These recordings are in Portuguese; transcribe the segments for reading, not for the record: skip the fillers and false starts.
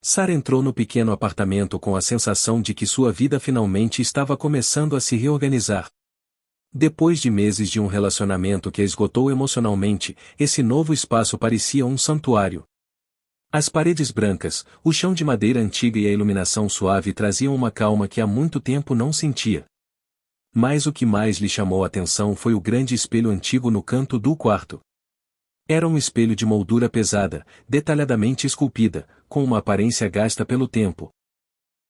Sara entrou no pequeno apartamento com a sensação de que sua vida finalmente estava começando a se reorganizar. Depois de meses de um relacionamento que a esgotou emocionalmente, esse novo espaço parecia um santuário. As paredes brancas, o chão de madeira antiga e a iluminação suave traziam uma calma que há muito tempo não sentia. Mas o que mais lhe chamou a atenção foi o grande espelho antigo no canto do quarto. Era um espelho de moldura pesada, detalhadamente esculpida, com uma aparência gasta pelo tempo.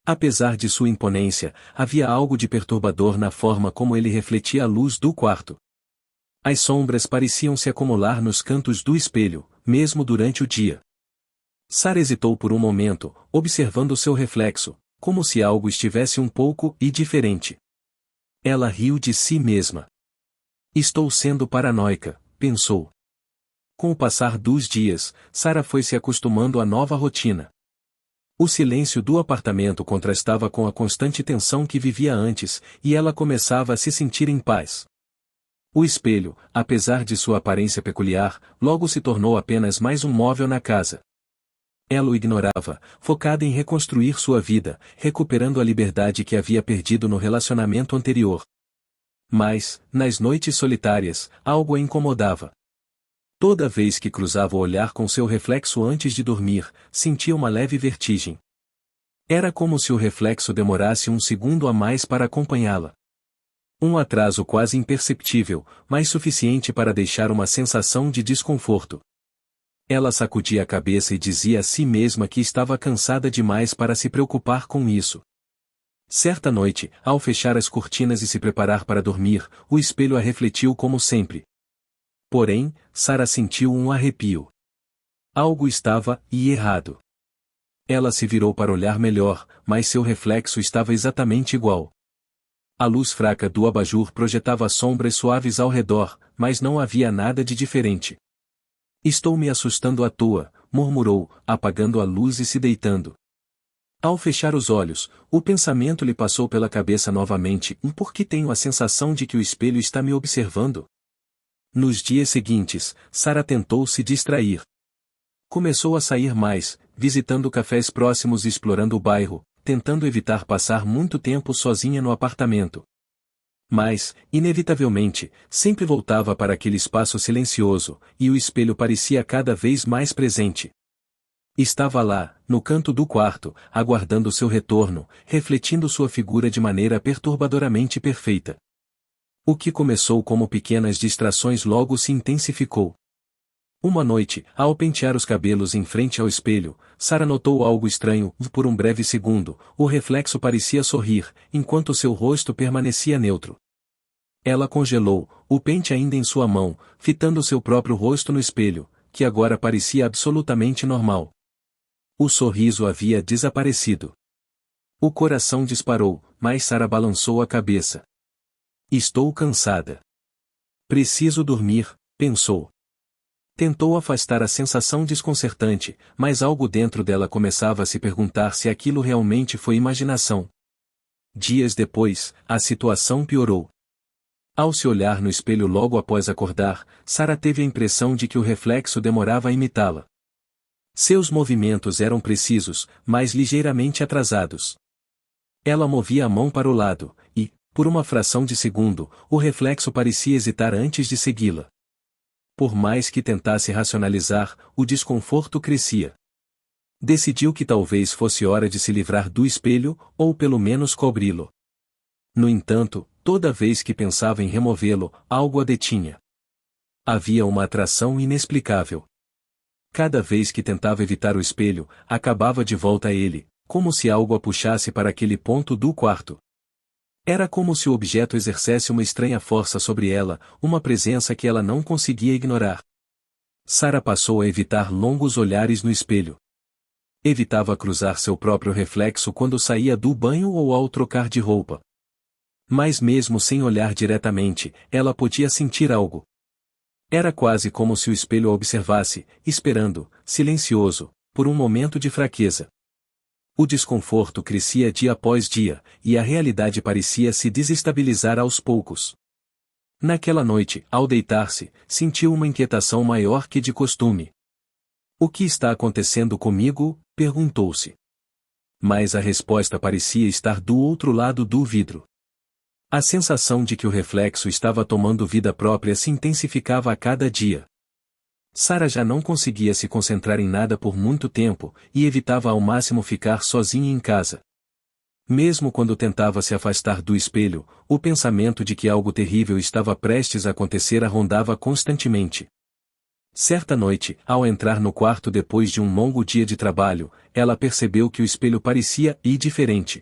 Apesar de sua imponência, havia algo de perturbador na forma como ele refletia a luz do quarto. As sombras pareciam se acumular nos cantos do espelho, mesmo durante o dia. Sara hesitou por um momento, observando seu reflexo, como se algo estivesse um pouco diferente. Ela riu de si mesma. Estou sendo paranoica, pensou. Com o passar dos dias, Sara foi se acostumando à nova rotina. O silêncio do apartamento contrastava com a constante tensão que vivia antes, e ela começava a se sentir em paz. O espelho, apesar de sua aparência peculiar, logo se tornou apenas mais um móvel na casa. Ela o ignorava, focada em reconstruir sua vida, recuperando a liberdade que havia perdido no relacionamento anterior. Mas, nas noites solitárias, algo a incomodava. Toda vez que cruzava o olhar com seu reflexo antes de dormir, sentia uma leve vertigem. Era como se o reflexo demorasse um segundo a mais para acompanhá-la. Um atraso quase imperceptível, mas suficiente para deixar uma sensação de desconforto. Ela sacudia a cabeça e dizia a si mesma que estava cansada demais para se preocupar com isso. Certa noite, ao fechar as cortinas e se preparar para dormir, o espelho a refletiu como sempre. Porém, Sara sentiu um arrepio. Algo estava errado. Ela se virou para olhar melhor, mas seu reflexo estava exatamente igual. A luz fraca do abajur projetava sombras suaves ao redor, mas não havia nada de diferente. Estou me assustando à toa, murmurou, apagando a luz e se deitando. Ao fechar os olhos, o pensamento lhe passou pela cabeça novamente: por que tenho a sensação de que o espelho está me observando? Nos dias seguintes, Sara tentou se distrair. Começou a sair mais, visitando cafés próximos e explorando o bairro, tentando evitar passar muito tempo sozinha no apartamento. Mas, inevitavelmente, sempre voltava para aquele espaço silencioso, e o espelho parecia cada vez mais presente. Estava lá, no canto do quarto, aguardando seu retorno, refletindo sua figura de maneira perturbadoramente perfeita. O que começou como pequenas distrações logo se intensificou. Uma noite, ao pentear os cabelos em frente ao espelho, Sara notou algo estranho. Por um breve segundo, o reflexo parecia sorrir, enquanto seu rosto permanecia neutro. Ela congelou, o pente ainda em sua mão, fitando seu próprio rosto no espelho, que agora parecia absolutamente normal. O sorriso havia desaparecido. O coração disparou, mas Sara balançou a cabeça. Estou cansada. Preciso dormir, pensou. Tentou afastar a sensação desconcertante, mas algo dentro dela começava a se perguntar se aquilo realmente foi imaginação. Dias depois, a situação piorou. Ao se olhar no espelho logo após acordar, Sara teve a impressão de que o reflexo demorava a imitá-la. Seus movimentos eram precisos, mas ligeiramente atrasados. Ela movia a mão para o lado, e, por uma fração de segundo, o reflexo parecia hesitar antes de segui-la. Por mais que tentasse racionalizar, o desconforto crescia. Decidiu que talvez fosse hora de se livrar do espelho, ou pelo menos cobri-lo. No entanto, toda vez que pensava em removê-lo, algo a detinha. Havia uma atração inexplicável. Cada vez que tentava evitar o espelho, acabava de volta a ele, como se algo a puxasse para aquele ponto do quarto. Era como se o objeto exercesse uma estranha força sobre ela, uma presença que ela não conseguia ignorar. Sara passou a evitar longos olhares no espelho. Evitava cruzar seu próprio reflexo quando saía do banho ou ao trocar de roupa. Mas mesmo sem olhar diretamente, ela podia sentir algo. Era quase como se o espelho a observasse, esperando, silencioso, por um momento de fraqueza. O desconforto crescia dia após dia, e a realidade parecia se desestabilizar aos poucos. Naquela noite, ao deitar-se, sentiu uma inquietação maior que de costume. O que está acontecendo comigo? Perguntou-se. Mas a resposta parecia estar do outro lado do vidro. A sensação de que o reflexo estava tomando vida própria se intensificava a cada dia. Sarah já não conseguia se concentrar em nada por muito tempo, e evitava ao máximo ficar sozinha em casa. Mesmo quando tentava se afastar do espelho, o pensamento de que algo terrível estava prestes a acontecer a rondava constantemente. Certa noite, ao entrar no quarto depois de um longo dia de trabalho, ela percebeu que o espelho parecia diferente.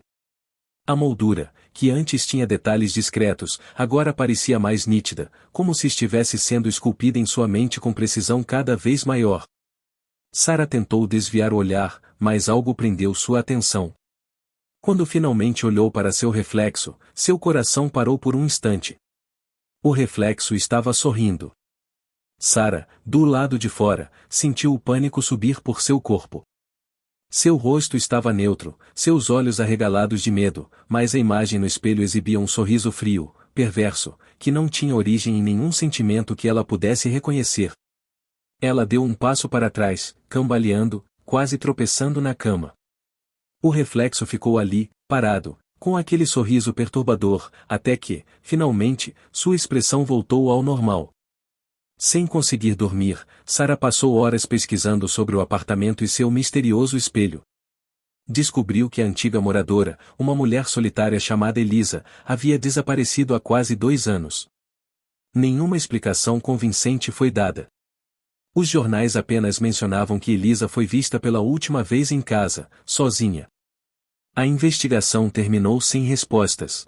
A moldura, que antes tinha detalhes discretos, agora parecia mais nítida, como se estivesse sendo esculpida em sua mente com precisão cada vez maior. Sarah tentou desviar o olhar, mas algo prendeu sua atenção. Quando finalmente olhou para seu reflexo, seu coração parou por um instante. O reflexo estava sorrindo. Sarah, do lado de fora, sentiu o pânico subir por seu corpo. Seu rosto estava neutro, seus olhos arregalados de medo, mas a imagem no espelho exibia um sorriso frio, perverso, que não tinha origem em nenhum sentimento que ela pudesse reconhecer. Ela deu um passo para trás, cambaleando, quase tropeçando na cama. O reflexo ficou ali, parado, com aquele sorriso perturbador, até que, finalmente, sua expressão voltou ao normal. Sem conseguir dormir, Sarah passou horas pesquisando sobre o apartamento e seu misterioso espelho. Descobriu que a antiga moradora, uma mulher solitária chamada Elisa, havia desaparecido há quase 2 anos. Nenhuma explicação convincente foi dada. Os jornais apenas mencionavam que Elisa foi vista pela última vez em casa, sozinha. A investigação terminou sem respostas.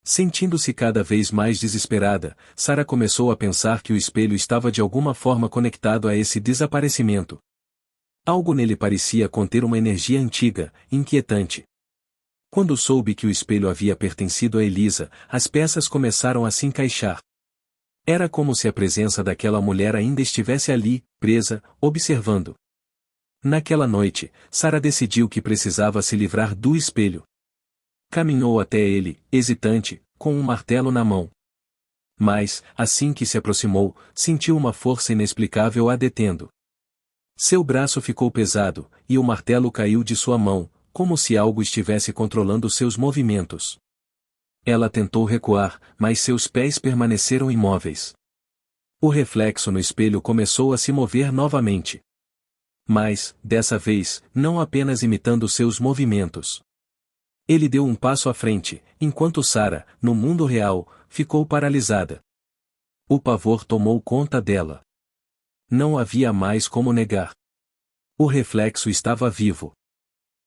Sentindo-se cada vez mais desesperada, Sarah começou a pensar que o espelho estava de alguma forma conectado a esse desaparecimento. Algo nele parecia conter uma energia antiga, inquietante. Quando soube que o espelho havia pertencido a Elisa, as peças começaram a se encaixar. Era como se a presença daquela mulher ainda estivesse ali, presa, observando. Naquela noite, Sarah decidiu que precisava se livrar do espelho. Caminhou até ele, hesitante, com um martelo na mão. Mas, assim que se aproximou, sentiu uma força inexplicável a detendo. Seu braço ficou pesado, e o martelo caiu de sua mão, como se algo estivesse controlando seus movimentos. Ela tentou recuar, mas seus pés permaneceram imóveis. O reflexo no espelho começou a se mover novamente. Mas, dessa vez, não apenas imitando seus movimentos. Ele deu um passo à frente, enquanto Sarah, no mundo real, ficou paralisada. O pavor tomou conta dela. Não havia mais como negar. O reflexo estava vivo.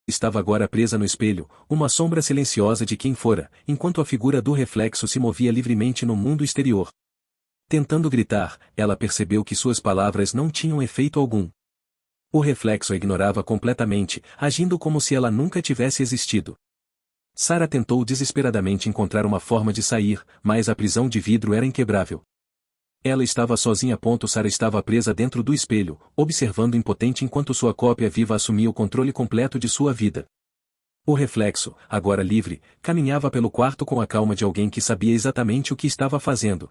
Estava agora presa no espelho, uma sombra silenciosa de quem fora, enquanto a figura do reflexo se movia livremente no mundo exterior. Tentando gritar, ela percebeu que suas palavras não tinham efeito algum. O reflexo a ignorava completamente, agindo como se ela nunca tivesse existido. Sarah tentou desesperadamente encontrar uma forma de sair, mas a prisão de vidro era inquebrável. Ela estava sozinha. Sarah estava presa dentro do espelho, observando impotente enquanto sua cópia viva assumia o controle completo de sua vida. O reflexo, agora livre, caminhava pelo quarto com a calma de alguém que sabia exatamente o que estava fazendo.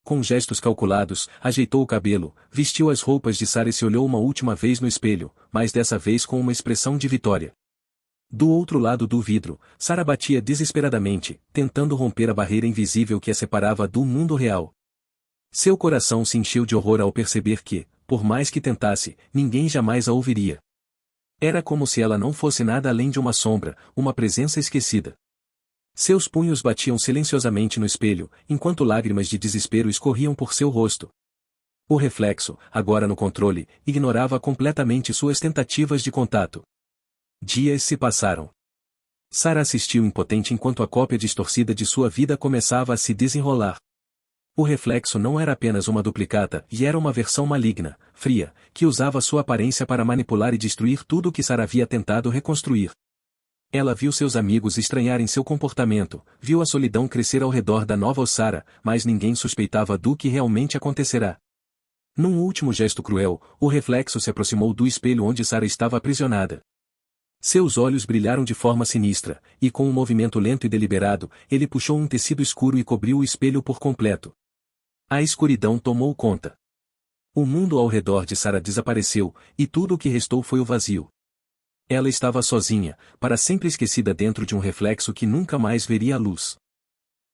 Com gestos calculados, ajeitou o cabelo, vestiu as roupas de Sarah e se olhou uma última vez no espelho, mas dessa vez com uma expressão de vitória. Do outro lado do vidro, Sarah batia desesperadamente, tentando romper a barreira invisível que a separava do mundo real. Seu coração se encheu de horror ao perceber que, por mais que tentasse, ninguém jamais a ouviria. Era como se ela não fosse nada além de uma sombra, uma presença esquecida. Seus punhos batiam silenciosamente no espelho, enquanto lágrimas de desespero escorriam por seu rosto. O reflexo, agora no controle, ignorava completamente suas tentativas de contato. Dias se passaram. Sarah assistiu impotente enquanto a cópia distorcida de sua vida começava a se desenrolar. O reflexo não era apenas uma duplicata, e era uma versão maligna, fria, que usava sua aparência para manipular e destruir tudo o que Sarah havia tentado reconstruir. Ela viu seus amigos estranharem seu comportamento, viu a solidão crescer ao redor da nova Sarah, mas ninguém suspeitava do que realmente acontecerá. Num último gesto cruel, o reflexo se aproximou do espelho onde Sarah estava aprisionada. Seus olhos brilharam de forma sinistra, e com um movimento lento e deliberado, ele puxou um tecido escuro e cobriu o espelho por completo. A escuridão tomou conta. O mundo ao redor de Sarah desapareceu, e tudo o que restou foi o vazio. Ela estava sozinha, para sempre esquecida dentro de um reflexo que nunca mais veria a luz.